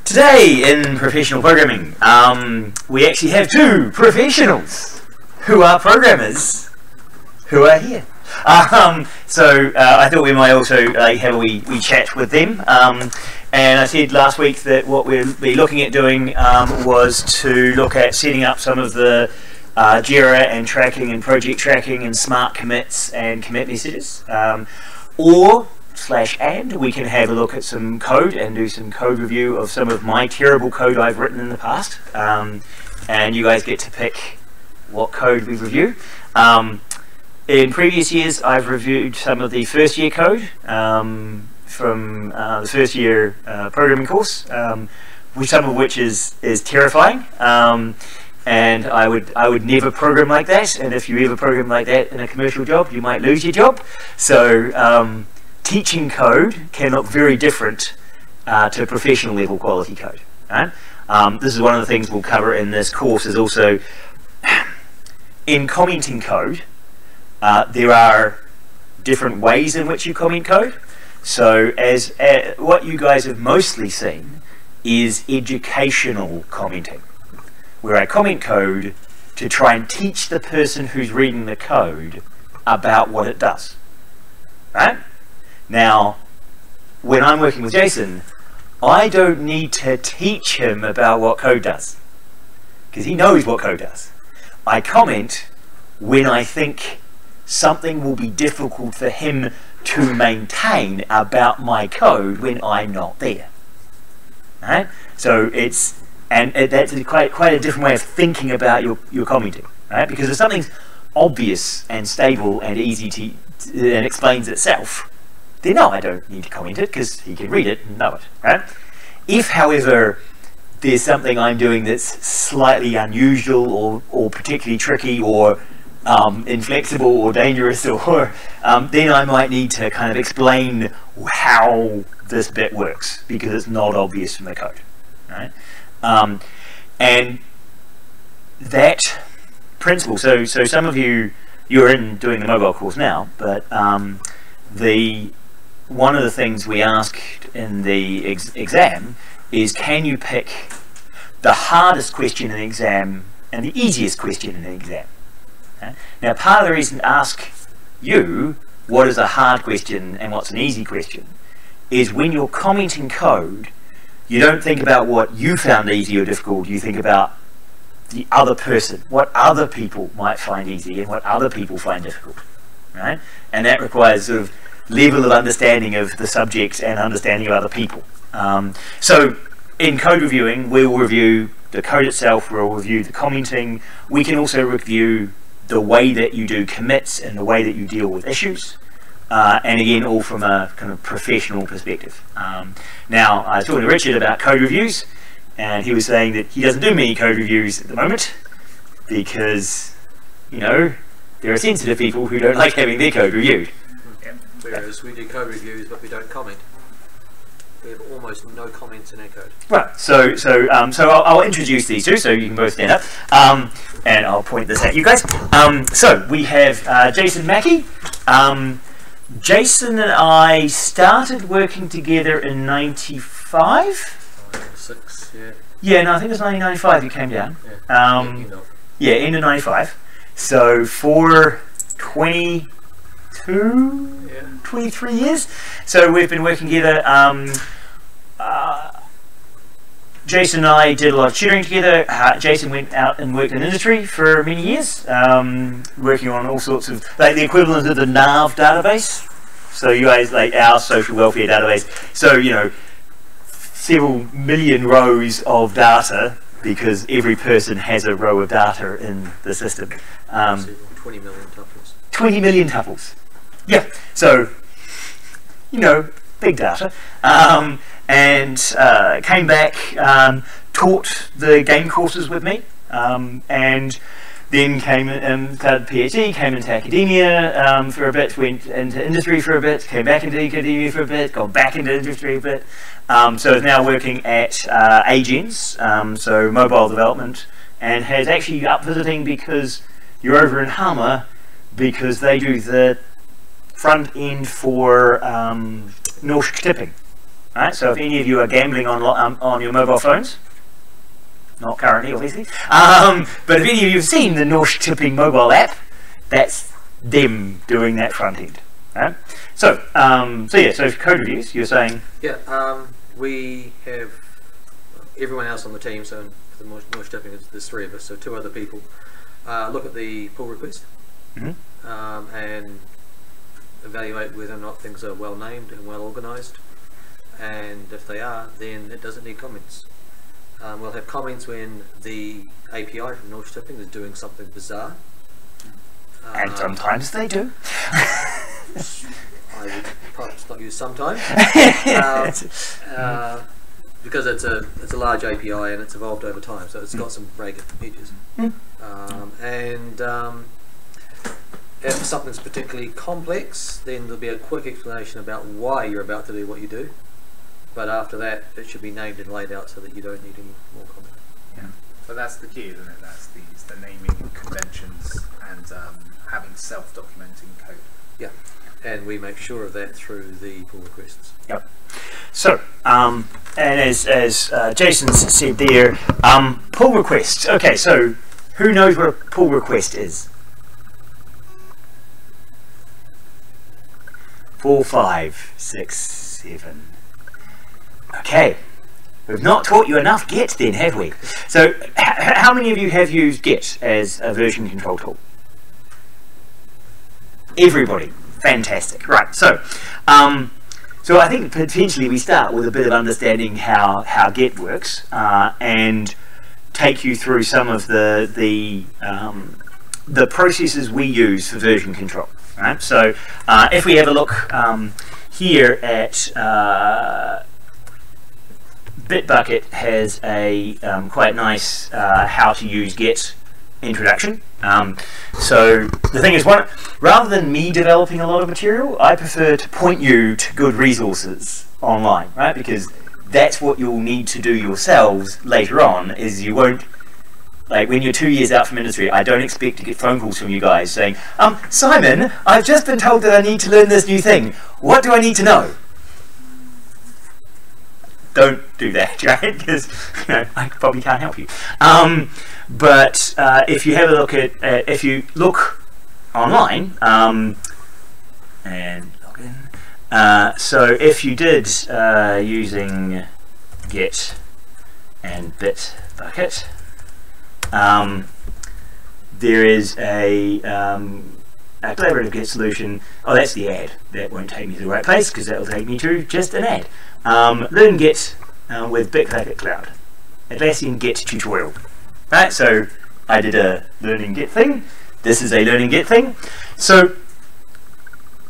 Today in professional programming, we actually have two professionals who are programmers who are here. So I thought we might also have a wee chat with them. And I said last week that what we'll be looking at doing was to look at setting up some of the JIRA and tracking and project tracking and smart commits and commit messages. And we can have a look at some code and do some code review of some of my terrible code I've written in the past. And you guys get to pick what code we review. In previous years, I've reviewed some of the first year code from the first year programming course, some of which is terrifying. And I would never program like that. And if you ever program like that in a commercial job, you might lose your job. So teaching code can look very different to professional level quality code. Right? This is one of the things we'll cover in this course. Is also in commenting code. There are different ways in which you comment code. So as what you guys have mostly seen is educational commenting, where I comment code to try and teach the person who's reading the code about what it does. Right? Now, when I'm working with Jason, I don't need to teach him about what code does, because he knows what code does. I comment when I think something will be difficult for him to maintain about my code when I'm not there. Right? So that's quite a different way of thinking about your commenting. Right? Because if something's obvious and stable and easy to and explains itself, then no, I don't need to comment it because he can read it and know it. Right? If, however, there's something I'm doing that's slightly unusual or particularly tricky or inflexible or dangerous, or then I might need to kind of explain how this bit works because it's not obvious from the code. Right? And that principle, so some of you're doing the mobile course now, but one of the things we asked in the exam is, can you pick the hardest question in the exam and the easiest question in the exam? Now, part of the reason to ask you what is a hard question and what's an easy question is when you're commenting code, you don't think about what you found easy or difficult, you think about the other person, what other people might find easy and what other people find difficult. Right? And that requires sort of level of understanding of the subject and understanding of other people. So in code reviewing, we will review the code itself, we'll review the commenting. We can also review the way that you do commits and the way that you deal with issues. And again, all from a kind of professional perspective. Now, I was talking to Richard about code reviews, and he was saying that he doesn't do many code reviews at the moment because, there are sensitive people who don't like having their code reviewed. Whereas we do code reviews, but we don't comment. We have almost no comments in our code. Right. So I'll introduce these two, so you can both stand up, and I'll point this at you guys. So we have Jason Mackay. Jason and I started working together in '95. 6, yeah. Yeah, no, I think it was 1995 you came down. Yeah, end of '95. So for 23 years. So we've been working together. Jason and I did a lot of tutoring together. Jason went out and worked in industry for many years, working on all sorts of, like the equivalent of the NAV database. So you guys, like our social welfare database. So, several million rows of data because every person has a row of data in the system. 20 million tuples. 20 million tuples. Yeah, so, big data. And came back, taught the game courses with me, and then came and started PhD, came into academia for a bit, went into industry for a bit, came back into academia for a bit, got back into industry a bit. So is now working at Agens, so mobile development, and has actually up visiting because you're over in Hama because they do the front end for Norsk tipping. Right? So if any of you are gambling on your mobile phones, not currently, obviously, but if any of you have seen the North Tipping mobile app, that's them doing that front end. Right? So, so code reviews, you're saying? Yeah, we have everyone else on the team, so for the North Tipping, there's 3 of us, so 2 other people, look at the pull request and evaluate whether or not things are well named and well organized, and if they are, then it doesn't need comments. We'll have comments when the API from North Tipping is doing something bizarre. And sometimes they do. I would perhaps not use sometimes. Because it's a large API and it's evolved over time, so it's got some ragged edges. If something's particularly complex, then there'll be a quick explanation about why you're about to do what you do. But after that, it should be named and laid out so that you don't need any more comment. Yeah, but that's the key, isn't it? That's the naming conventions and having self-documenting code. Yeah, and we make sure of that through the pull requests. Yep. So, and as Jason said there, pull requests. Okay, so who knows what a pull request is? 4, 5, 6, 7. Okay, we've not taught you enough Git then, have we? So, how many of you have used Git as a version control tool? Everybody. Fantastic. Right, so I think potentially we start with a bit of understanding how Git works and take you through some of the processes we use for version control. Right? So if we have a look here at Bitbucket has a quite nice how to use Git introduction. So the thing is, rather than me developing a lot of material, I prefer to point you to good resources online, right? Because that's what you'll need to do yourselves later on, is you won't, like when you're 2 years out from industry, I don't expect to get phone calls from you guys saying, Simon, I've just been told that I need to learn this new thing. What do I need to know? Don't do that, right? Because I probably can't help you. But if you have a look at, if you look online and log in, so if you did using Git and Bitbucket, there is a collaborative Git solution. Oh, that's the ad. That won't take me to the right place because that will take me to just an ad. Learn Git with Bitbucket Cloud. Atlassian Git tutorial. Right, so I did a learning Git thing. This is a learning Git thing. So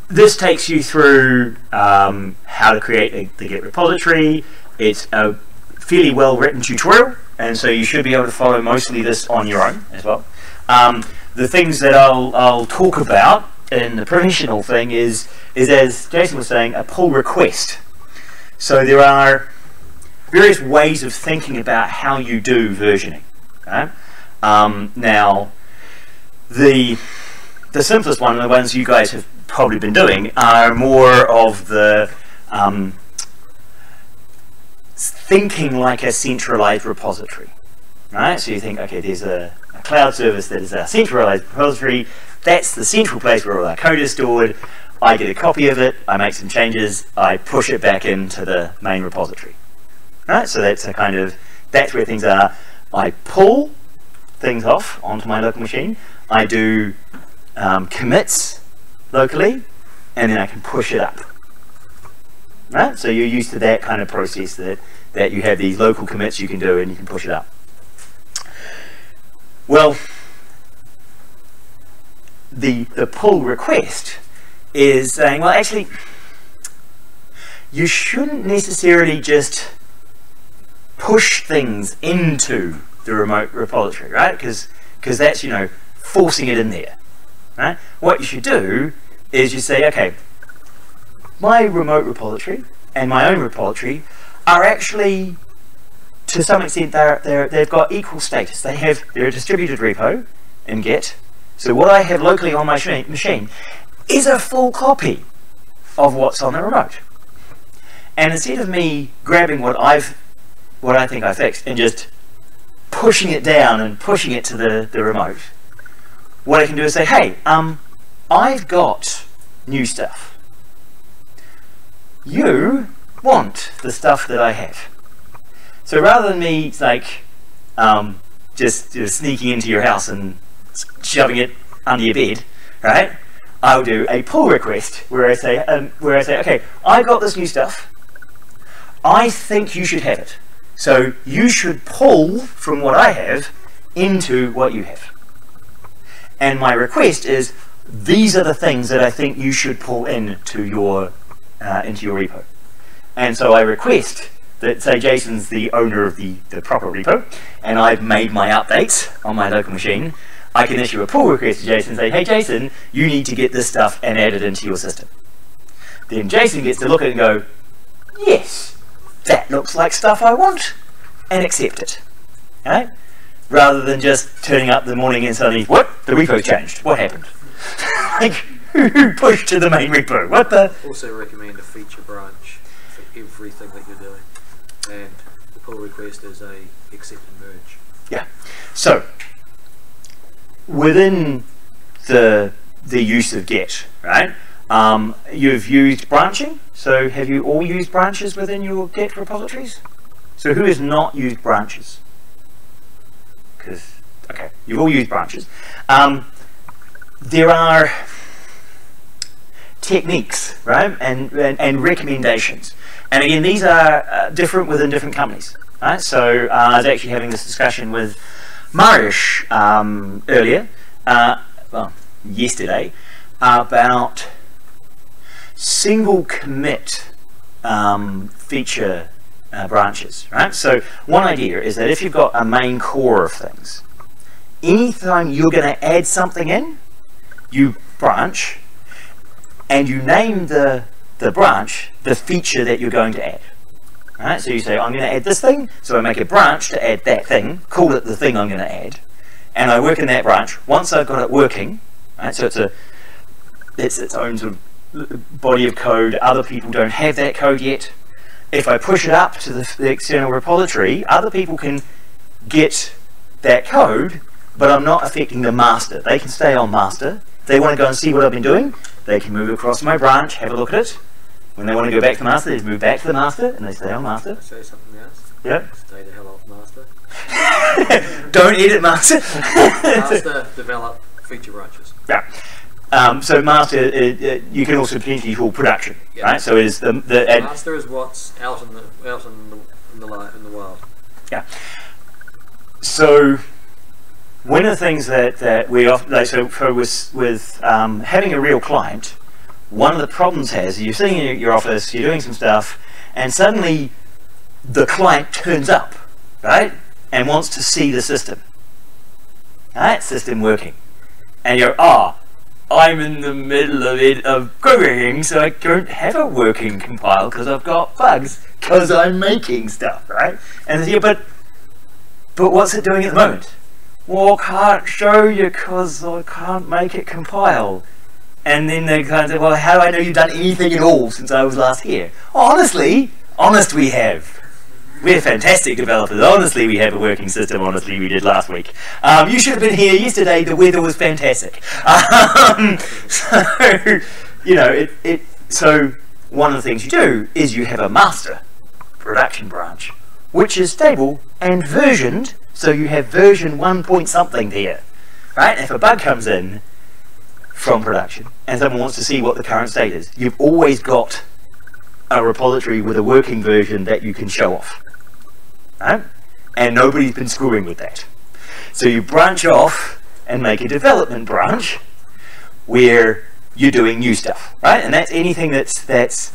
this takes you through how to create the Git repository. It's a fairly well written tutorial, and so you should be able to follow mostly this on your own as well. The things that I'll talk about in the professional thing is as Jason was saying, a pull request. So there are various ways of thinking about how you do versioning. Okay? Now, the simplest one, and the ones you guys have probably been doing, are more of the thinking like a centralized repository. Right? So you think, okay, there's a cloud service that is a centralized repository. That's the central place where all our code is stored. I get a copy of it, I make some changes, I push it back into the main repository. Right? So that's that's where things are. I pull things off onto my local machine, I do commits locally, and then I can push it up. Right? So you're used to that kind of process, that you have these local commits you can do and you can push it up. Well, the pull request is saying, well, actually, you shouldn't necessarily just push things into the remote repository, right? Because that's, forcing it in there, right? What you should do is you say, okay, my remote repository and my own repository are actually, to some extent, they've got equal status. They're a distributed repo in Git. So what I have locally on my machine is a full copy of what's on the remote. And instead of me grabbing what I think I fixed and just pushing it down and pushing it to the remote, what I can do is say, hey, I've got new stuff. You want the stuff that I have. So rather than me like just sneaking into your house and shoving it under your bed, right? I'll do a pull request where I say, okay, I got this new stuff. I think you should have it. So you should pull from what I have into what you have. And my request is, these are the things that I think you should pull into your repo. And so I request that, say Jason's the owner of the proper repo, and I've made my updates on my local machine. I can issue a pull request to Jason and say, hey Jason, you need to get this stuff and add it into your system. Then Jason gets to look at it and go, yes, that looks like stuff I want, and accept it. Right? Rather than just turning up in the morning and suddenly, what? The repo's changed. What happened? Like, who pushed to the main repo? What the? Also recommend a feature branch for everything that you're doing. And the pull request is a accept and merge. Yeah. So, within the use of Git, right? You've used branching. So have you all used branches within your Git repositories? So who has not used branches? Because, okay, you've all used branches. There are techniques, right, and recommendations. And again, these are different within different companies. Right? So I was actually having this discussion with Marish earlier, well, yesterday, about single commit feature branches, right? So one idea is that if you've got a main core of things, anytime you're going to add something in, you branch and you name the branch the feature that you're going to add. Right? So you say, I'm going to add this thing, so I make a branch to add that thing, call it the thing I'm going to add, and I work in that branch. Once I've got it working, right, so it's its own sort of body of code, other people don't have that code yet. If I push it up to the external repository, other people can get that code, but I'm not affecting the master. They can stay on master. If they want to go and see what I've been doing, they can move across to my branch, have a look at it. When they want to go back to master, they just move back to the master, and they stay on master. Can I say something else? Yep. Stay the hell off master. Don't edit master. Master, develop, feature branches. Yeah. So master, you can also potentially call production, yep. Right? So it is the master is what's out in the wild. Yeah. So one of the things that we often, like, so with having a real client, one of the problems is you're sitting in your office, you're doing some stuff, and suddenly the client turns up, right, and wants to see the system. Right? System working, and you're I'm in the middle of programming, so I don't have a working compile because I've got bugs because I'm making stuff, right? And yeah, but what's it doing at the moment? Well, I can't show you because I can't make it compile. And then they kind of say, well, how do I know you've done anything at all since I was last here? Oh, honest we have. We're fantastic developers. Honestly, we have a working system. Honestly, we did last week. You should have been here yesterday. The weather was fantastic. So, you know, so one of the things you do is you have a master production branch, which is stable and versioned. So you have version 1 point something there, right? And if a bug comes in from production and someone wants to see what the current state is, you've always got a repository with a working version that you can show off, right? And nobody's been screwing with that. So you branch off and make a development branch where you're doing new stuff, right? And that's anything that's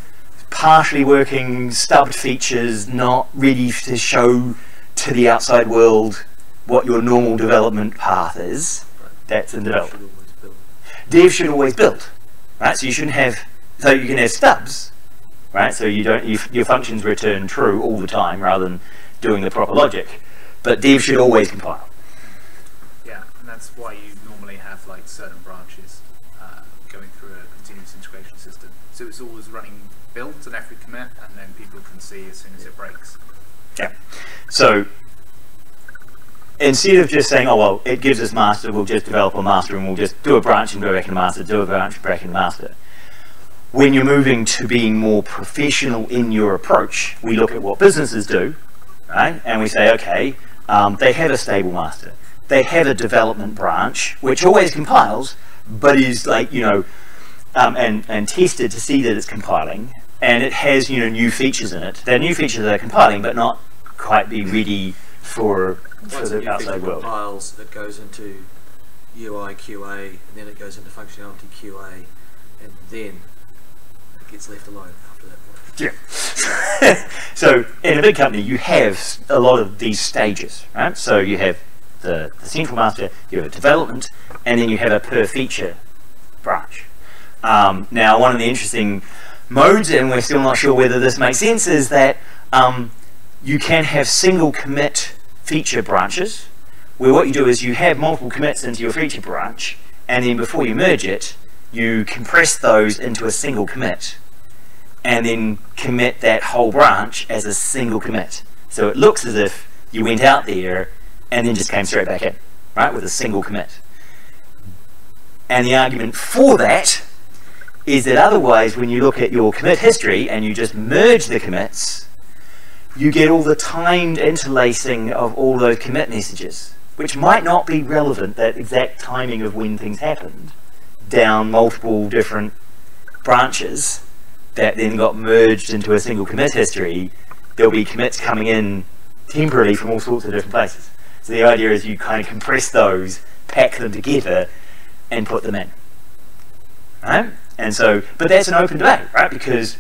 partially working, stubbed features, not ready to show to the outside world what your normal development path is. That's in development. Dev should always build, right? So you shouldn't have, so you can have stubs, right? So you don't, your functions return true all the time rather than doing the proper logic. But dev should always compile. Yeah, and that's why you normally have like certain branches going through a continuous integration system So it's always running built on every commit, and then people can see as soon as it breaks. Yeah. So instead of just saying, oh well, it gives us master, we'll just develop a master and we'll just do a branch and go back in master, do a branch back in master. When you're moving to being more professional in your approach, we look at what businesses do, right? And we say, okay, they have a stable master. They have a development branch, which always compiles, but is like, you know, and tested to see that it's compiling, and it has, you know, new features in it. There are new features that are compiling, but not quite be ready for the outside world. Compiles, it goes into UI QA, and then it goes into functionality QA, and then it gets left alone after that point. Yeah. So in a big company, you have a lot of these stages, right? So you have the central master, you have a development, and then you have a per feature branch. Now, one of the interesting modes, and we're still not sure whether this makes sense, is that you can have single commit feature branches, where what you do is you have multiple commits into your feature branch, and then before you merge it, you compress those into a single commit, and then commit that whole branch as a single commit. So it looks as if you went out there and then just came straight back in, right, with a single commit. And the argument for that is that otherwise, when you look at your commit history and you just merge the commits, you get all the timed interlacing of all those commit messages, which might not be relevant, that exact timing of when things happened, down multiple different branches that then got merged into a single commit history. There'll be commits coming in temporarily from all sorts of different places. So the idea is you kind of compress those, pack them together, and put them in. Right? And so, but that's an open debate, right? Because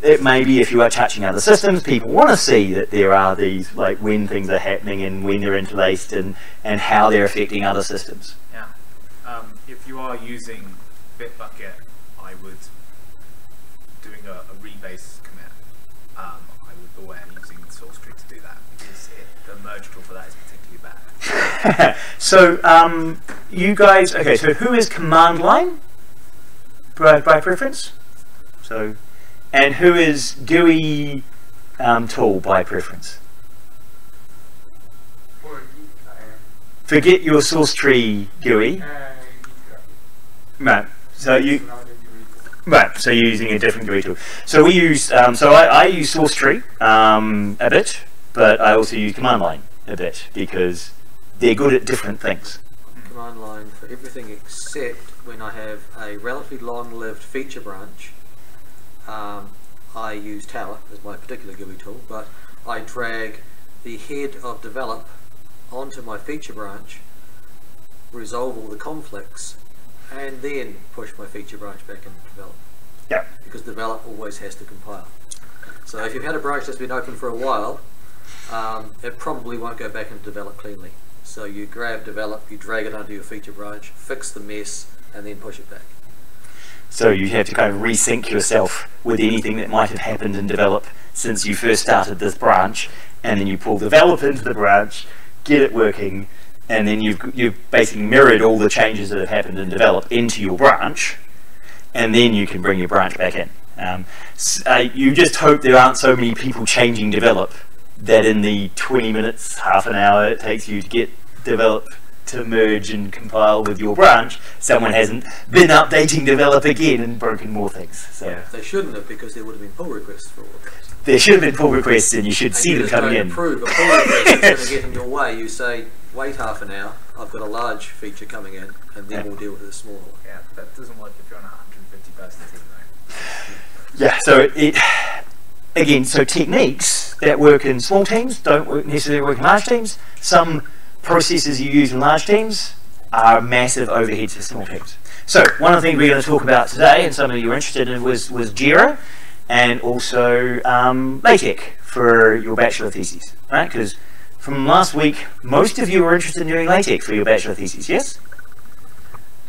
it may be, if you are touching other systems, people want to see that there are these, like, when things are happening and when they're interlaced and how they're affecting other systems. Yeah. If you are using Bitbucket, I would, doing a rebase commit, I would beware using source tree to do that, because the merge tool for that is particularly bad. So, you guys, okay, so who is command line by preference? So, and who is GUI tool by preference? Forget your source tree GUI. Right. So so you're using a different GUI tool. So we use, I use source tree a bit, but I also use command line a bit because they're good at different things. Command line for everything except when I have a relatively long-lived feature branch. I use Tower as my particular GUI tool, but I drag the head of develop onto my feature branch, resolve all the conflicts, and then push my feature branch back into develop. Yeah. Because develop always has to compile. So if you've had a branch that's been open for a while, it probably won't go back into develop cleanly. So you grab develop, you drag it onto your feature branch, fix the mess, and then push it back. So you have to kind of resync yourself with anything that might have happened in develop since you first started this branch, and then you pull develop into the branch, get it working, and then you've basically mirrored all the changes that have happened in develop into your branch, and then you can bring your branch back in. You just hope there aren't so many people changing develop that in the 20 minutes, half an hour it takes you to get develop to merge and compile with your branch, someone hasn't been updating develop again and broken more things. So yeah, they shouldn't have, because there would have been pull requests for all of those. There should have been pull requests, and you should see them coming in. Approve a pull request is going to get in your way. You say, wait half an hour, I've got a large feature coming in, and then we'll deal with the smaller one. Yeah, that doesn't work if you're on a 150 person team though. Yeah, so again, so techniques that work in small teams don't necessarily work in large teams. Some processes you use in large teams are massive overheads for small teams. So one of the things we're going to talk about today, and some of you are interested in, was JIRA, and also LaTeX for your bachelor theses, right? Because from last week, most of you were interested in doing LaTeX for your bachelor theses, yes?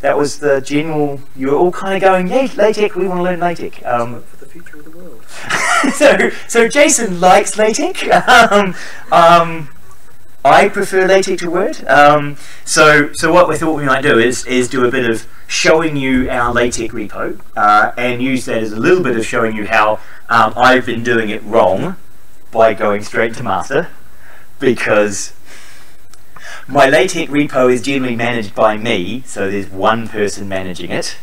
That was the general, you were all kind of going, yeah, LaTeX, we want to learn LaTeX. For the future of the world. so Jason likes LaTeX. I prefer LaTeX to Word. So what we thought we might do is do a bit of showing you our LaTeX repo and use that as a little bit of showing you how I've been doing it wrong by going straight to master, because my LaTeX repo is generally managed by me, so there's one person managing it,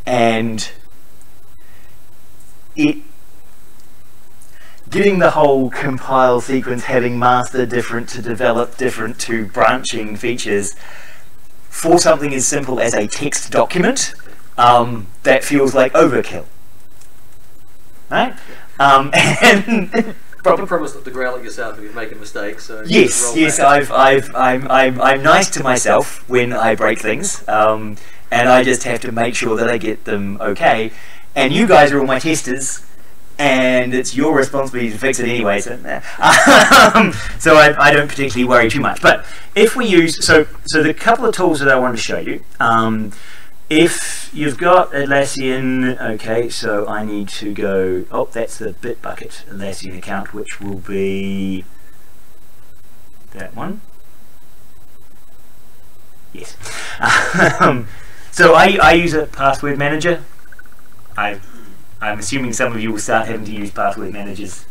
and getting the whole compile sequence, having master different to develop different to branching features for something as simple as a text document, that feels like overkill, right? And Proper promise not to growl at yourself if you make a mistake. So yes, I'm nice to myself when I break things, and I just have to make sure that I get them okay. And you guys are all my testers, and it's your responsibility to fix it anyway. So, so I don't particularly worry too much. But if we use so the couple of tools that I want to show you. If you've got Atlassian, okay, so I need to go, oh, that's the Bitbucket Atlassian account, which will be that one. Yes. So I use a password manager. I'm assuming some of you will start having to use password managers.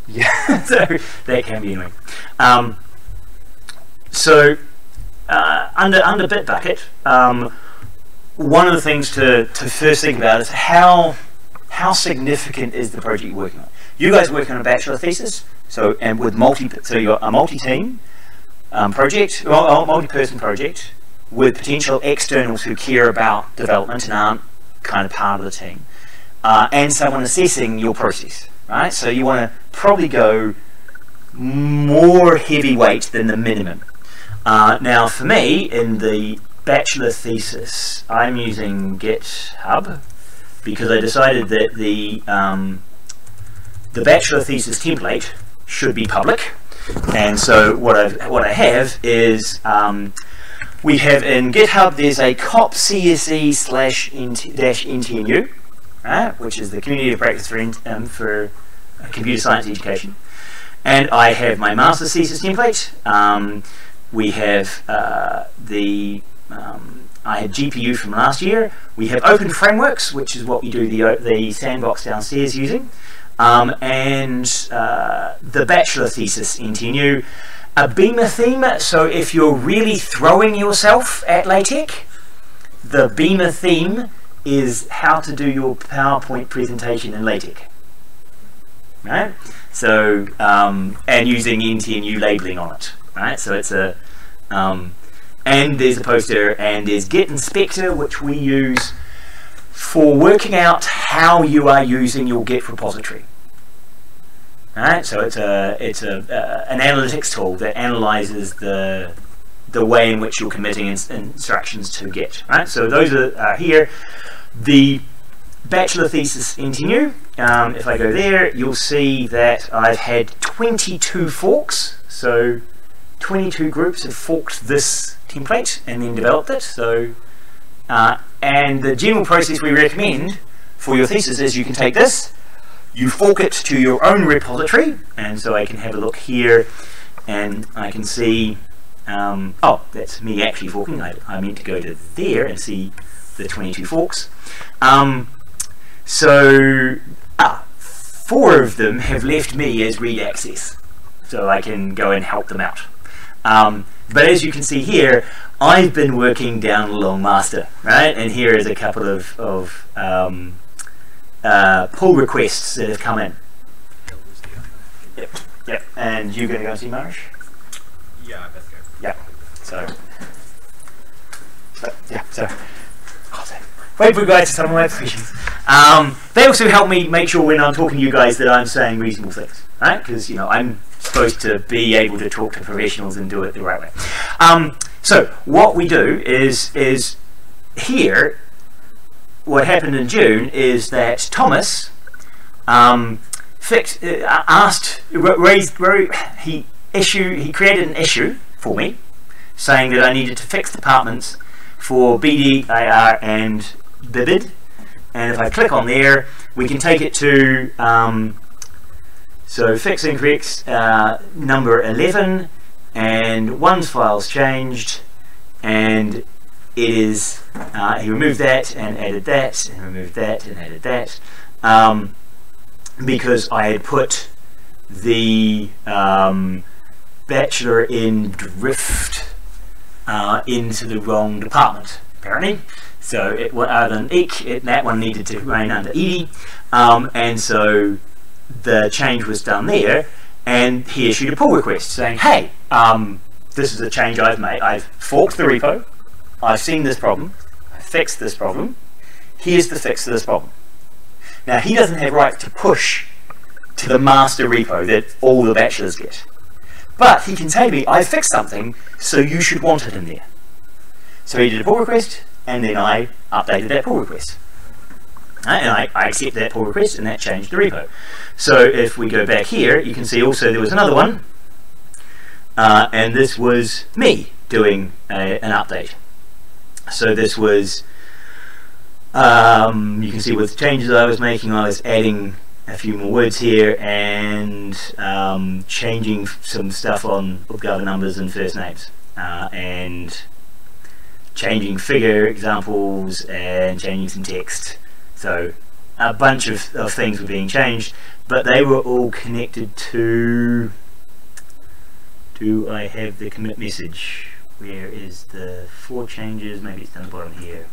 Yeah, so that can be annoying. Under Bitbucket, one of the things to first think about is how significant is the project you're working on. You guys are working on a bachelor thesis, so you're a multi-team project, or multi-person project with potential externals who care about development and aren't kind of part of the team, and someone assessing your process, right? So you want to probably go more heavyweight than the minimum. Now for me, in the bachelor thesis, I'm using GitHub because I decided that the bachelor thesis template should be public, and so what I have is we have in GitHub there's a cop CSE/-NTNU, right, which is the community of practice for computer science education, and I have my master's thesis template. We have I had GPU from last year. We have OpenFrameworks, which is what we do the sandbox downstairs using, and the bachelor thesis NTNU, a Beamer theme. So if you're really throwing yourself at LaTeX, the Beamer theme is how to do your PowerPoint presentation in LaTeX, right? So and using NTNU labeling on it, right? So it's a and there's a poster, and there's Git Inspector, which we use for working out how you are using your Git repository. Right, so it's an analytics tool that analyzes the way in which you're committing instructions to Git. Right, so those are here. The bachelor thesis NTNU. If I go there, you'll see that I've had 22 forks. So 22 groups have forked this template and then developed it. So and the general process we recommend for your thesis is you can take this, you fork it to your own repository, and so I can have a look here and I can see oh, that's me actually forking. I meant to go to there and see the 22 forks. So 4 of them have left me as read access, so I can go and help them out. But as you can see here, I've been working down along master, right? And here is a couple of pull requests that have come in. Yep. And you're going to go and see Marish? Yeah, I better go. Yeah. So wait for you guys to some of my questions. They also help me make sure when I'm talking to you guys that I'm saying reasonable things, right? Because, you know, I'm supposed to be able to talk to professionals and do it the right way. So what we do is here, what happened in June is that Thomas he created an issue for me saying that I needed to fix departments for BD, AR and BIBID, and if I click on there we can take it to so fix incorrect number 11, and one's file's changed, and it is, he removed that and added that, and removed that and added that, because I had put the Bachelor in drift into the wrong department, apparently. So it other than EEC, that one needed to remain under ED, and so the change was done there, and he issued a pull request saying, hey, this is a change I've made. I've forked the repo, I've seen this problem, I fixed this problem, here's the fix to this problem. Now he doesn't have right to push to the master repo that all the bachelors get, but he can say to me, I fixed something, so you should want it in there. So he did a pull request, and then I updated that pull request. And I accept that pull request, and that changed the repo. So if we go back here, you can see also there was another one, and this was me doing an update. So this was, you can see with the changes I was making, I was adding a few more words here and changing some stuff on book cover numbers and first names, and changing figure examples and changing some text. So a bunch of things were being changed, but they were all connected to, do I have the commit message? Where is the 4 changes? Maybe it's down the bottom here.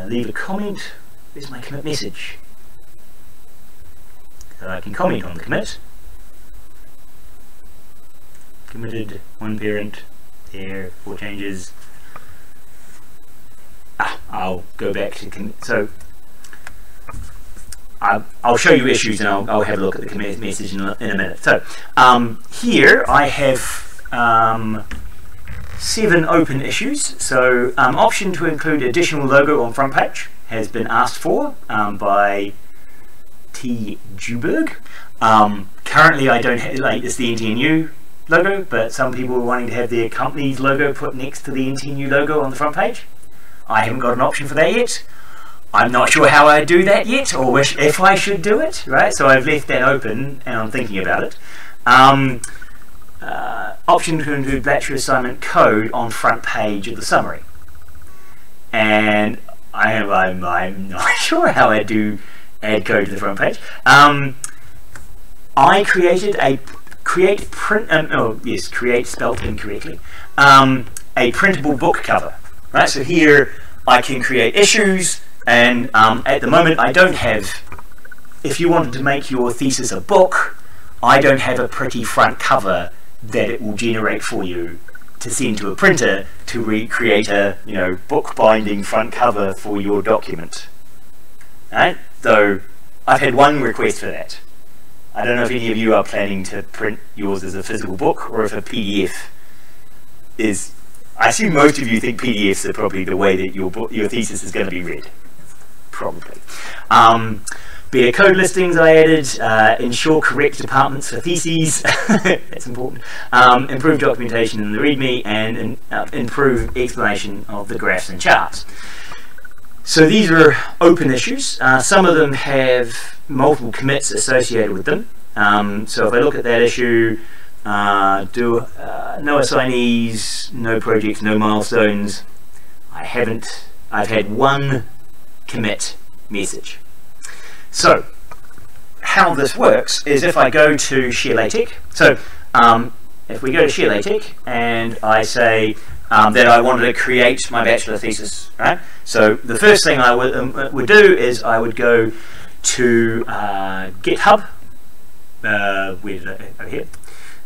Leave a comment. Where's my commit message? So I can comment on the commit. Committed, 1 parent, there, 4 changes. I'll go back to commit. So I'll show you issues, and I'll have a look at the commit message in a minute. So here I have 7 open issues. So option to include additional logo on front page has been asked for by T. Juberg. Currently I don't have, like, it's the NTNU logo, but some people are wanting to have their company's logo put next to the NTNU logo on the front page. I haven't got an option for that yet. I'm not sure how I do that yet, or if I should do it, right? So I've left that open, and I'm thinking about it. Option to include Bachelor assignment code on front page of the summary. And I'm not sure how I do add code to the front page. I created a create spelled incorrectly, a printable book cover. Right, so here I can create issues, and at the moment I don't have, if you wanted to make your thesis a book, I don't have a pretty front cover that it will generate for you to send to a printer to recreate a, you know, book binding front cover for your document. Right? So I've had 1 request for that. I don't know if any of you are planning to print yours as a physical book, or if a PDF is. I assume most of you think PDFs are probably the way that your thesis is going to be read. Probably. Better code listings I added, ensure correct departments for theses, that's important, improve documentation in the README, and improve explanation of the graphs and charts. So these are open issues. Some of them have multiple commits associated with them. So if I look at that issue, no assignees, no projects, no milestones. I've had 1 commit message. So how this works is if I go to Share LaTeX, so if we go to Share LaTeX and I say that I wanted to create my bachelor thesis, right? So the first thing I would do is I would go to GitHub. Where did I go? Here.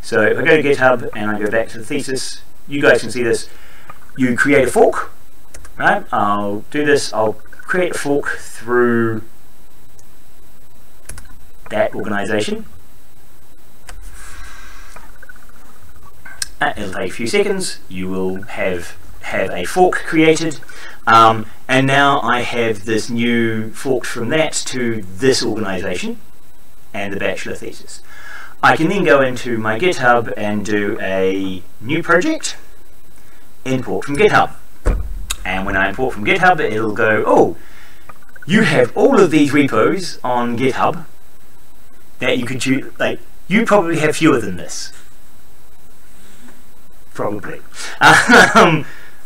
So if I go to GitHub and I go back to the thesis, you guys can see this. You create a fork, right? I'll do this. I'll create a fork through that organization. It'll take a few seconds. You will have a fork created, and now I have this new fork from that to this organization and the bachelor thesis. I can then go into my GitHub and do a new project, import from GitHub. And when I import from GitHub, it'll go, oh, you have all of these repos on GitHub that you could choose, like, You probably have fewer than this. Probably. I'm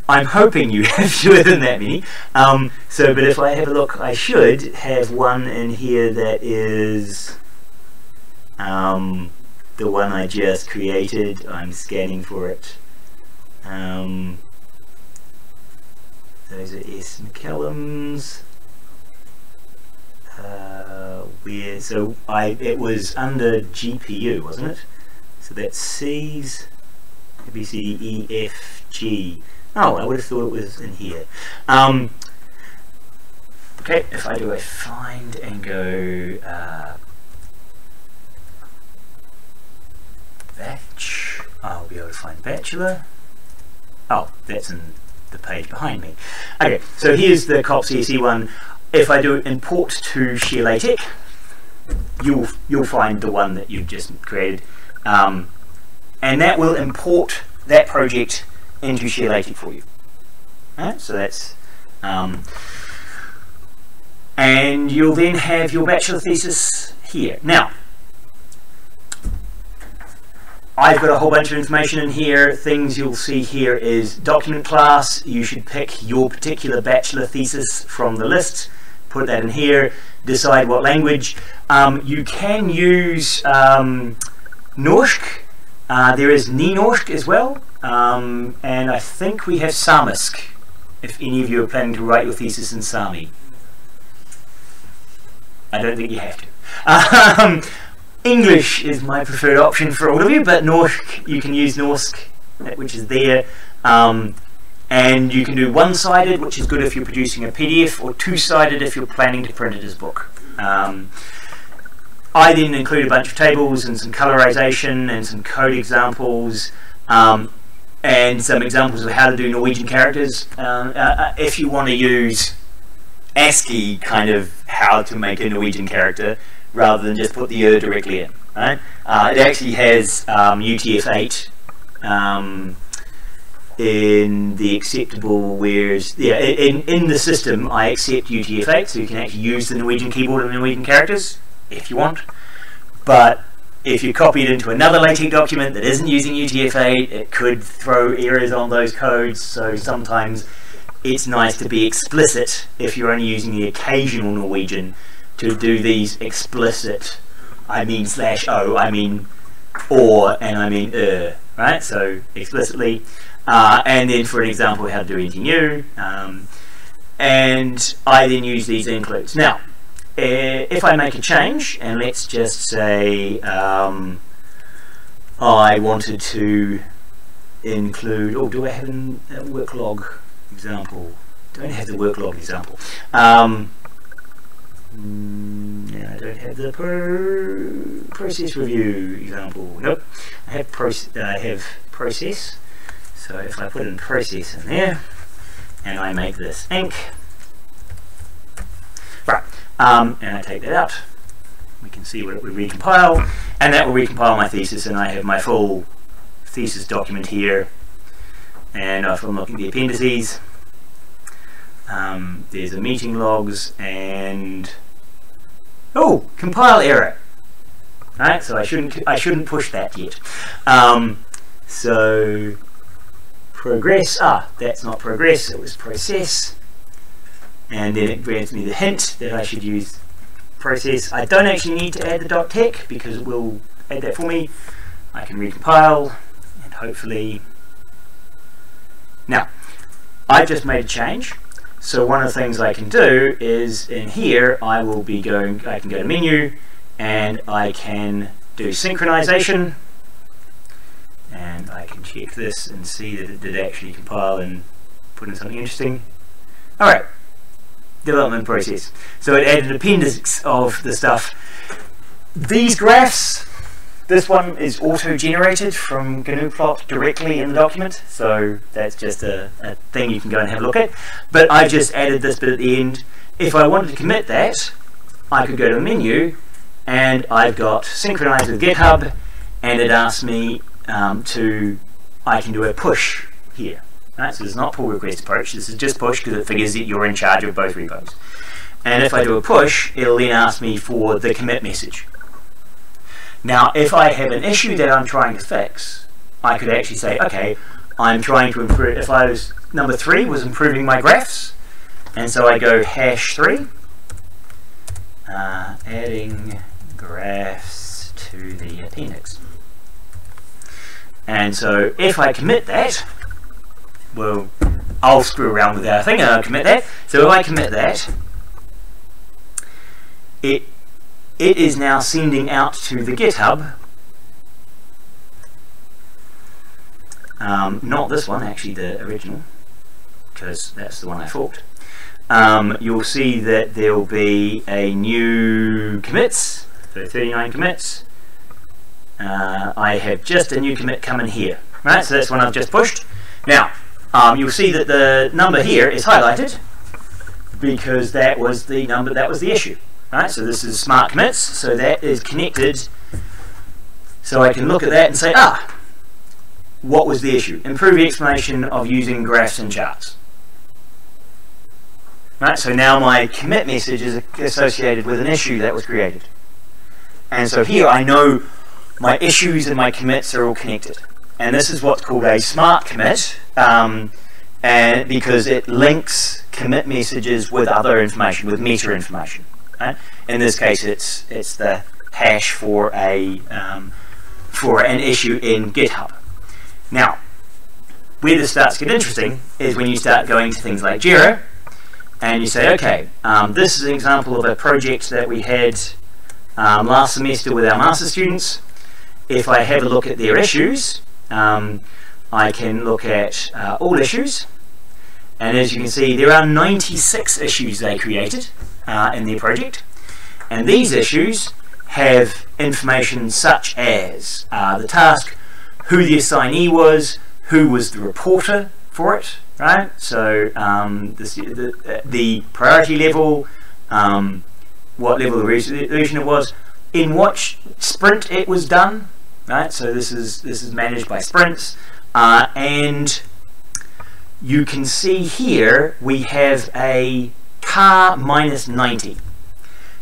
hoping you have fewer than that many. But if I have a look, I should have one in here that is the one I just created. I'm scanning for it. Those are S. McCallum's. It was under GPU, wasn't it? So that's C's, A, B, C, D, E, F, G. Oh, I would have thought it was in here. Okay, if I do a find and go batch, I'll be able to find Bachelor. Oh, that's in the page behind me. Okay, so here's the COP CSE one. If I do import to share LaTeX, you'll find the one that you've just created, and that will import that project into share LaTeX for you. Right, so that's and you'll then have your bachelor thesis here. Now, I've got a whole bunch of information in here. Things you'll see here is document class. You should pick your particular bachelor thesis from the list. Put that in here. Decide what language. You can use Norsk. There is Nynorsk as well. And I think we have Samisk, if any of you are planning to write your thesis in Sami. I don't think you have to. English is my preferred option for all of you, but Norsk, you can use Norsk, which is there. And you can do one-sided, which is good if you're producing a PDF, or two-sided if you're planning to print it as a book. I then include a bunch of tables and some colorization and some code examples, and some examples of how to do Norwegian characters. If you want to use ASCII, kind of how to make a Norwegian character, rather than just put the directly in. Right? It actually has UTF-8 in the acceptable, whereas in the system I accept UTF-8, so you can actually use the Norwegian keyboard and Norwegian characters if you want. But if you copy it into another LaTeX document that isn't using UTF-8, it could throw errors on those codes. So sometimes it's nice to be explicit if you're only using the occasional Norwegian, to do these explicit, I mean /o, I mean or, and I mean right? So explicitly, and then for an example how to do anything new, and I then use these includes. Now, if I make a change, and let's just say I wanted to include, oh, do I have a work log example? Don't have the work log example. I don't have the process review example. Nope. I have process. So if I put in process in there, and I make this ink, right, and I take that out, we can see what it would recompile, and that will recompile my thesis, and I have my full thesis document here. And if I'm looking at the appendices, there's a meeting logs and oh, compile error. Right, so I shouldn't push that yet. So progress. That's not progress. It was process. And then it grants me the hint that I should use process. I don't actually need to add the .tech because it will add that for me. I can recompile and hopefully. Now, I've just made a change. So one of the things I can do is in here I will be going, I can go to menu and I can do synchronization, and I can check this and see that it did actually compile and put in something interesting. Alright, development process. So it added an appendix of the stuff. These graphs, this one is auto-generated from GNU-plot directly in the document, so that's just a thing you can go and have a look at. But I've just added this bit at the end. If I wanted to commit that, I could go to the menu, and I've got synchronized with GitHub, and it asks me I can do a push here. Right? So this is not pull request approach, this is just push because it figures that you're in charge of both repos. And if I do a push, it'll then ask me for the commit message. Now, if I have an issue that I'm trying to fix, I could actually say, okay, I'm trying to improve, if I was, number 3 was improving my graphs, and so I go #3, adding graphs to the appendix. And so if I commit that, well, I'll screw around with that thing and I'll commit that. So if I commit that, it is now sending out to the GitHub, not this one, actually the original, because that's the one I forked. You'll see that there will be a new commits, so 39 commits. I have just a new commit coming here, right? So that's one I've just pushed. Now, you'll see that the number here is highlighted because that was the number, that was the issue, right? So this is smart commits, so that is connected. So I can look at that and say, what was the issue? Improve the explanation of using graphs and charts. Right, so now my commit message is associated with an issue that was created. And so here I know my issues and my commits are all connected. And this is what's called a smart commit, and because it links commit messages with other information, with meta information. Right? In this case, it's the hash for an issue in GitHub. Now, where this starts to get interesting is when you start going to things like JIRA, and you say, okay, this is an example of a project that we had last semester with our master students. If I have a look at their issues, I can look at all issues, and as you can see, there are 96 issues they created in their project, and these issues have information such as the task, who the assignee was, who was the reporter for it, right? So the priority level, what level of resolution it was, in what sprint it was done, right? So this is managed by sprints, and you can see here we have a car -90.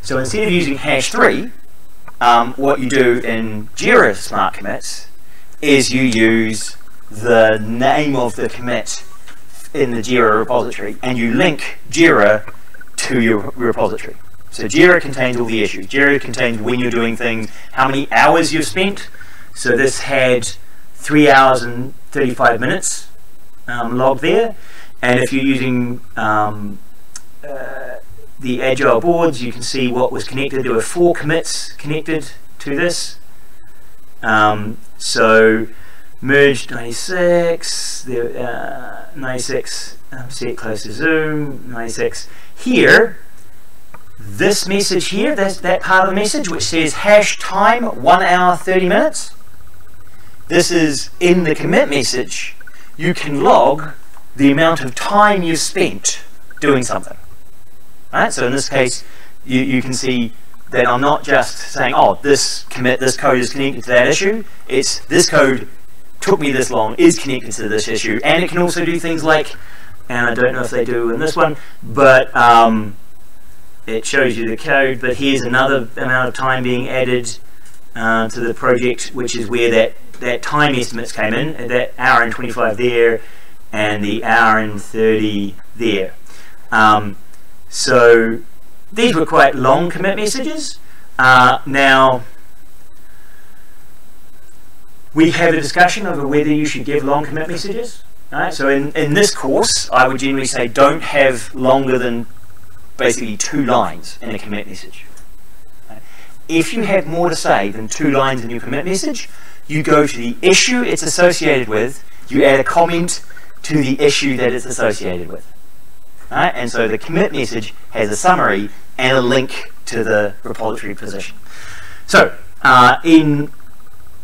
So instead of using #3, what you do in JIRA smart commits is you use the name of the commit in the JIRA repository, and you link JIRA to your repository. So JIRA contains all the issues. JIRA contains when you're doing things, how many hours you've spent. So this had 3 hours and 35 minutes logged there. And if you're using the Agile boards, you can see what was connected. There were 4 commits connected to this. So merged 96, 96, set close to zoom, 96. Here, this message here, that part of the message which says #time 1 hour 30 minutes. This is in the commit message. You can log the amount of time you spent doing something. Right? So in this case, you can see that I'm not just saying, oh, this code is connected to that issue. It's this code took me this long, is connected to this issue, and it can also do things like, and I don't know if they do in this one, but it shows you the code, but here's another amount of time being added to the project, which is where that time estimates came in, that hour and 25 there, and the hour and 30 there. So these were quite long commit messages. Now, we have a discussion over whether you should give long commit messages. Right? So in this course, I would generally say don't have longer than basically 2 lines in a commit message. Right? If you have more to say than 2 lines in your commit message, you go to the issue it's associated with, you add a comment to the issue that it's associated with. Right? And so the commit message has a summary and a link to the repository position. So in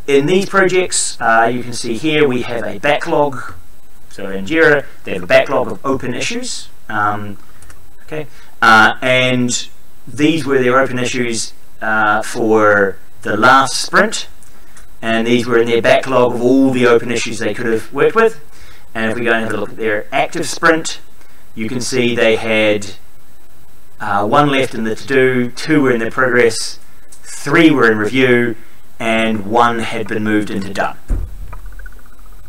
these projects, you can see here we have a backlog. So in JIRA, they have a backlog of open issues. Okay, and these were their open issues for the last sprint, and these were in their backlog of all the open issues they could have worked with. And if we go and have a look at their active sprint, you can see they had 1 left in the to-do, 2 were in the progress, 3 were in review, and one had been moved into done.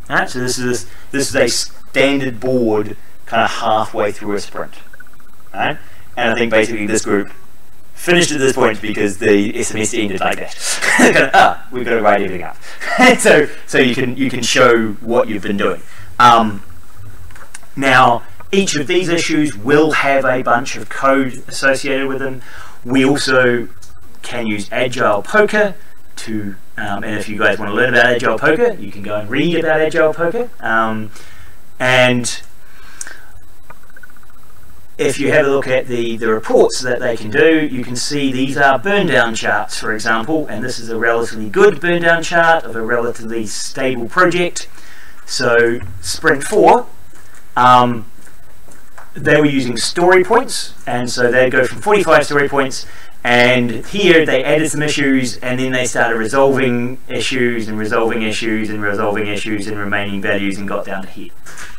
Alright, so this is a standard board kind of halfway through a sprint. Right? And I think basically this group finished at this point because the SMS ended like that. We've got to write everything up. so you can show what you've been doing. Now, each of these issues will have a bunch of code associated with them. We also can use Agile Poker to, and if you guys want to learn about Agile Poker, you can go and read about Agile Poker. And if you have a look at the reports that they can do, you can see these are Burndown charts, for example, and this is a relatively good Burndown chart of a relatively stable project. So Sprint 4, they were using story points, and so they'd go from 45 story points, and here they added some issues, and then they started resolving issues and resolving issues and resolving issues and remaining values and got down to here.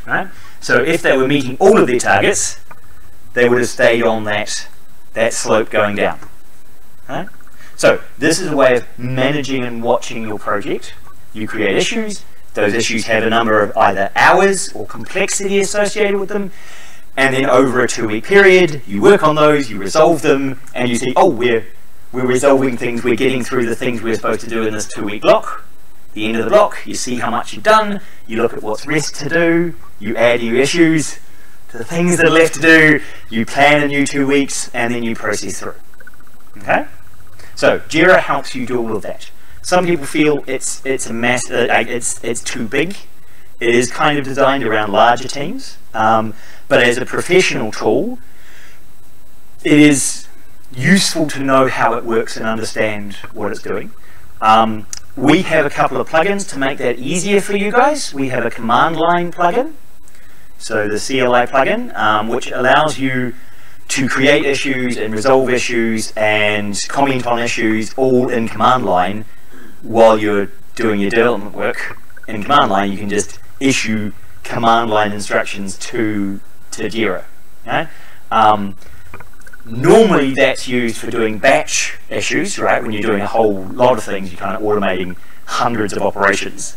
Right? So if they were meeting all of their targets, they would have stayed on that slope going down. Right? So this is a way of managing and watching your project. You create issues. Those issues have a number of either hours or complexity associated with them. And then over a 2-week period, you work on those, you resolve them, and you see, oh, we're resolving things, we're getting through the things we're supposed to do in this 2-week block. The end of the block, you see how much you've done, you look at what's rest to do, you add new issues to the things that are left to do, you plan a new 2 weeks, and then you process through. Okay? So JIRA helps you do all of that. Some people feel it's a mass, it's too big. It is kind of designed around larger teams, but as a professional tool, it is useful to know how it works and understand what it's doing. We have a couple of plugins to make that easier for you guys. We have a command line plugin, so the CLI plugin, which allows you to create issues and resolve issues and comment on issues all in command line while you're doing your development work. In command line, you can just issue command line instructions to JIRA. Okay? Normally that's used for doing batch issues, right? When you're doing a whole lot of things, you're kind of automating hundreds of operations.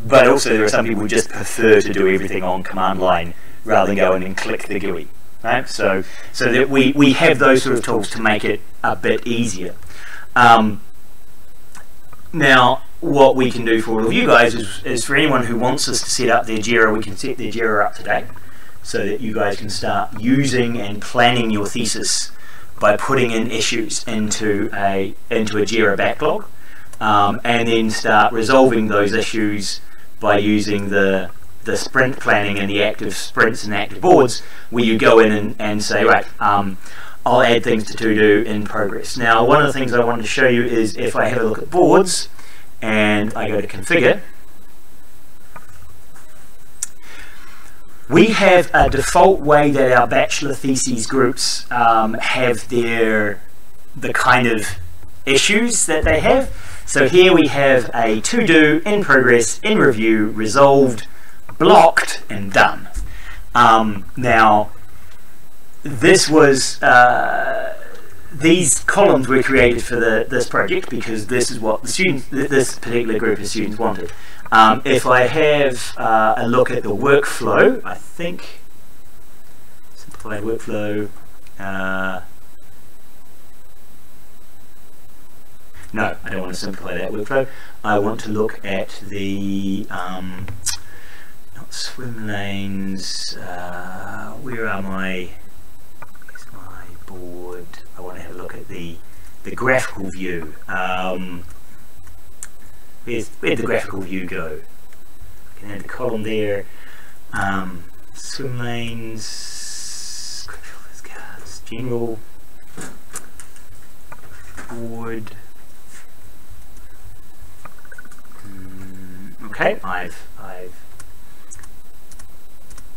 But also there are some people who just prefer to do everything on command line rather than go in and click the GUI. Right? So that we have those sort of tools to make it a bit easier. Now, what we can do for all of you guys is for anyone who wants us to set up their JIRA, we can set their JIRA up today so that you guys can start using and planning your thesis by putting in issues into a JIRA backlog, and then start resolving those issues by using the sprint planning and the active sprints and active boards, where you go in and say, right, I'll add things to do in progress. Now, one of the things I wanted to show you is if I have a look at boards and I go to configure, we have a default way that our Bachelor Theses groups have the kind of issues that they have. So here we have a to do, in progress, in review, resolved, blocked, and done. Now, this was these columns were created for this project because this is what the students, this particular group of students wanted. If I have a look at the workflow, I think simplified workflow. No, I don't want to simplify that workflow. I want to look at the not swim lanes. Where are my? Here's my board. I want to have a look at the graphical view. Where'd the graphical view go? I can add the column there. Swim lanes. Cards. General board. Okay,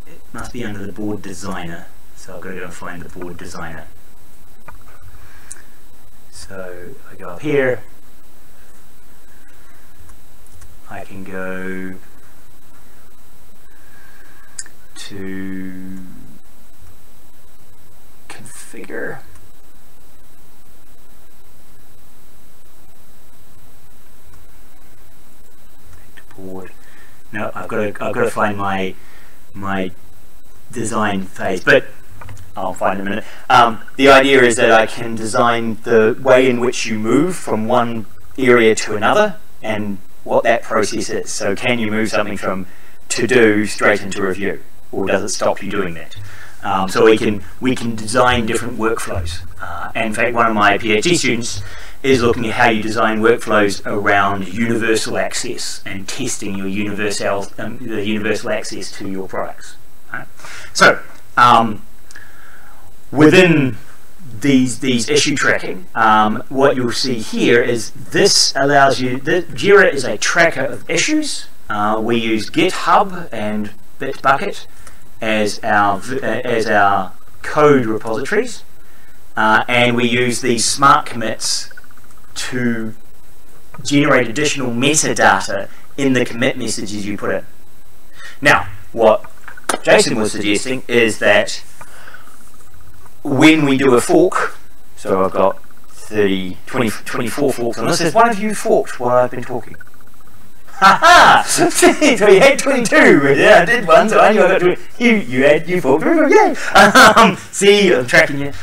it must be under the board designer, so I've got to go and find the board designer. So I go up here, I can go to configure. export. No, I've got to find my design phase, but I'll find it in a minute. The idea is that I can design the way in which you move from one area to another and what that process is. So can you move something from to do straight into review, or does it stop you doing that? So we can design different workflows. And in fact, one of my PhD students is looking at how you design workflows around universal access and testing your the universal access to your products. Right? So within these issue tracking, what you'll see here is this allows you. JIRA is a tracker of issues. We use GitHub and Bitbucket as our code repositories, and we use these smart commits to generate additional metadata in the commit messages you put in. Now, what Jason was suggesting is that when we do a fork, so I've got 24 forks on this, has one of you forked while I've been talking? Haha! So you had 22, yeah, I did one, so I knew I got 20. You forked, yay! See, I'm tracking you.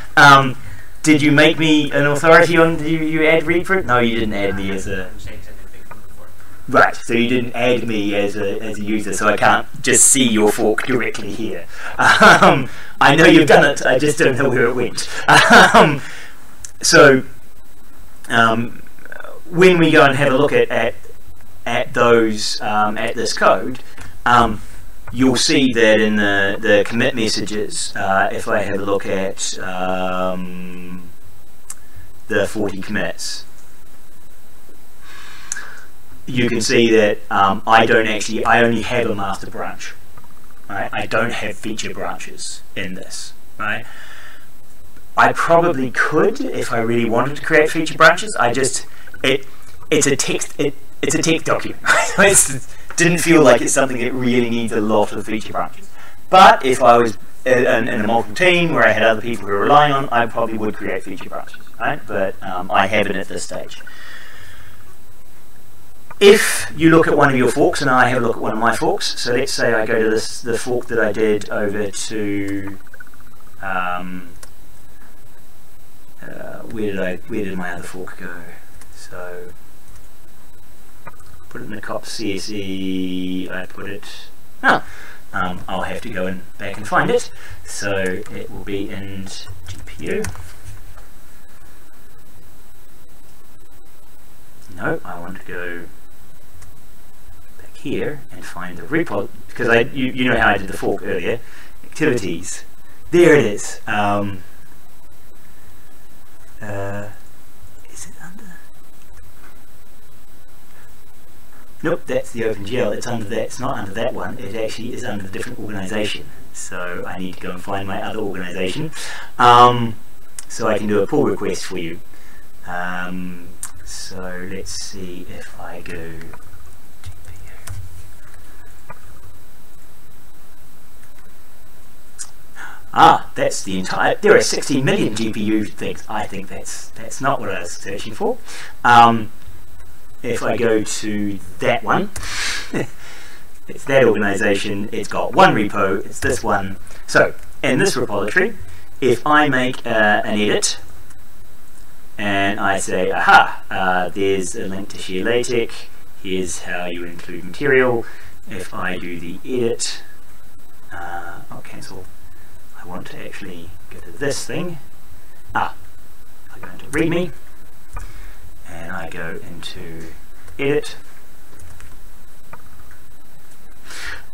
Did you make me an authority on, did you add read for it? No, you didn't add me as a... Right, so you didn't add me as a user, so I can't just see your fork directly here. I know you've done it, I just don't know where it went. So, when we go and have a look at those, at this code, you'll see that in the commit messages, if I have a look at the 40 commits, you can see that I only have a master branch. Right? I don't have feature branches in this. Right? I probably could if I really wanted to create feature branches. It's a text document. It didn't feel like it's something that really needs a lot of feature branches. But if I was in a multiple team where I had other people who were relying on, I probably would create feature branches. Right? But I haven't at this stage. If you look at one of your forks, and I have a look at one of my forks, so let's say I go to the fork that I did over to where did my other fork go? So put it in the cops CSE. I put it. I'll have to go back and find it. So it will be in GPU. No, I want to go back here and find the repo, because you know how I did the fork earlier. Activities. There it is. Is it under? Nope, that's the OpenGL. It's under that. It's not under that one. It actually is under a different organization. So I need to go and find my other organization, so I can do a pull request for you. So let's see if I go GPU. That's the entire. There are 16 million GPU things. I think that's not what I was searching for. If I go to that one, it's that organization. It's got one repo. It's this one. So in this repository, if I make an edit. And I say, aha, there's a link to share LaTeX, here's how you include material. If I do the edit, I'll cancel, I want to actually go to this thing. I go into README, and I go into edit.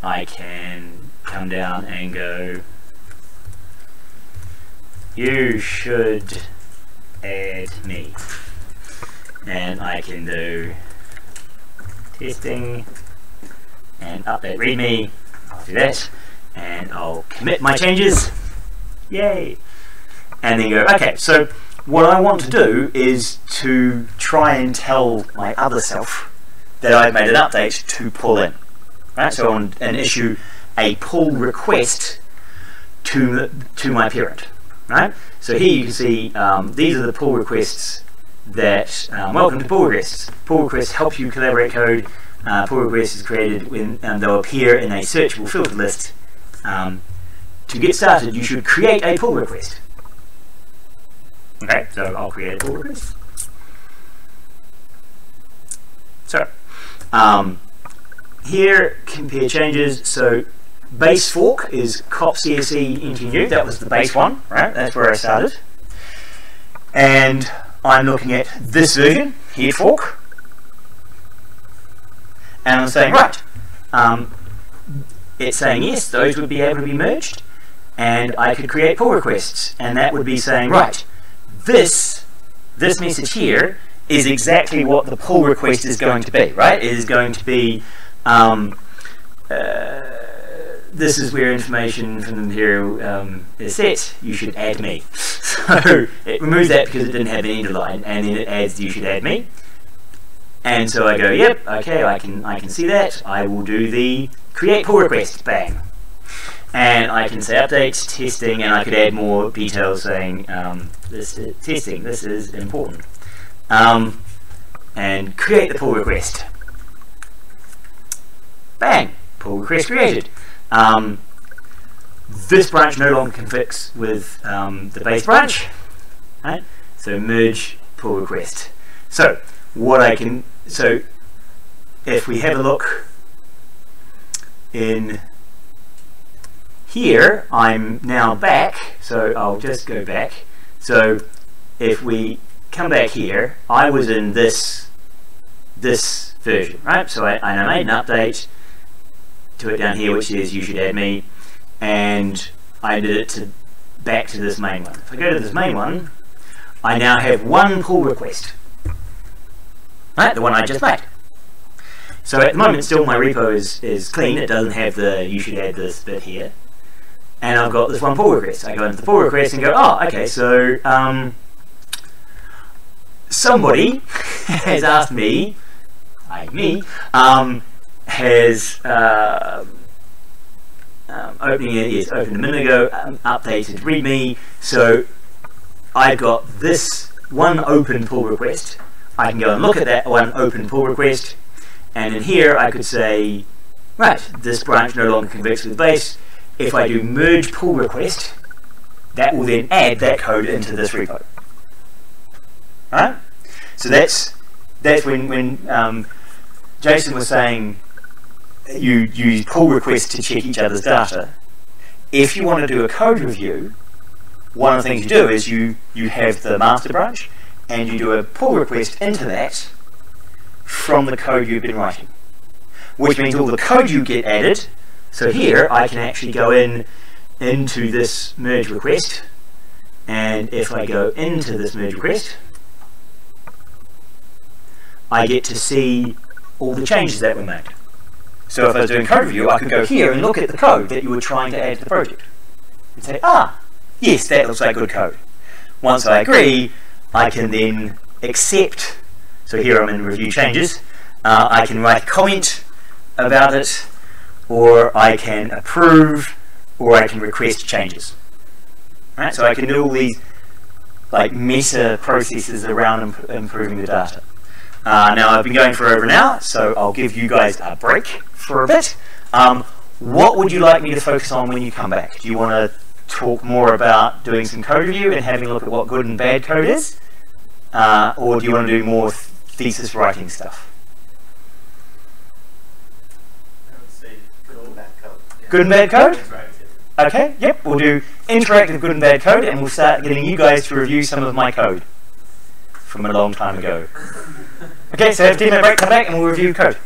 I can come down and go, you should add me, and I can do testing and update README. I'll do that, and I'll commit my changes. Yay! And then go, okay, so what I want to do is to try and tell my other self that I've made an update to pull in. Right? So and issue a pull request to my parent. Right? So here you can see these are the pull requests that welcome to pull requests. Pull requests help you collaborate code. pull request is created when they'll appear in a searchable filtered list. To get started, you should create a pull request. Okay, so I'll create a pull request. So, here, compare changes. So, base fork is cop CSE into new. That was the base one, right? That's where I started. And I'm looking at this version, head fork. And I'm saying, right, it's saying yes, those would be able to be merged. And I could create pull requests. And that would be saying, right, this message here is exactly what the pull request is going to be, right? It is going to be, this is where information from the material is set, you should add me. So it removes that because it didn't have an end line, and then it adds you should add me. And so I go, yep, okay, I can see that. I will do the create pull request, bang. And I can say update, testing, and I could add more details saying this is testing, this is important. And create the pull request. Bang, pull request created. This branch no longer conflicts with the base branch, right? So merge pull request. So what I can, so if we have a look in here, I'm now back, so I'll just go back. So if we come back here, I was in this version, right? So I made an update to it down here which says you should add me, and I did it back to this main one. If I go to this main one, I now have one pull request, right? The one I just made. So at the moment still my repo is clean, it doesn't have the you should add this bit here. And I've got this one pull request. I go into the pull request and go, oh, okay, so somebody has asked me, has opening it, yes, opened a minute ago, updated readme. So I've got this one open pull request. I can go and look at that one open pull request, and in here I could say, right, this branch no longer conflicts with base. If I do merge pull request, that will then add that code into this repo. Alright? So that's when Jason was saying you use pull requests to check each other's data. If you want to do a code review, one of the things you do is you have the master branch and you do a pull request into that from the code you've been writing, which means all the code you get added. So here I can actually go into this merge request, and if I go into this merge request, I get to see all the changes that were made. So if I was doing code review, I could go here and look at the code that you were trying to add to the project and say, ah, yes, that looks like good code. Once I agree, I can then accept. So here I'm in review changes. I can write a comment about it, or I can approve, or I can request changes. Right? So I can do all these like meta processes around improving the data. Now I've been going for over an hour, so I'll give you guys a break for a bit. What would you like me to focus on when you come back? Do you want to talk more about doing some code review and having a look at what good and bad code is? Or do you want to do more thesis writing stuff? Good and bad code? Okay, yep, we'll do interactive good and bad code, and we'll start getting you guys to review some of my code from a long time ago. Okay, so have a 10-minute break, come back and we'll review code.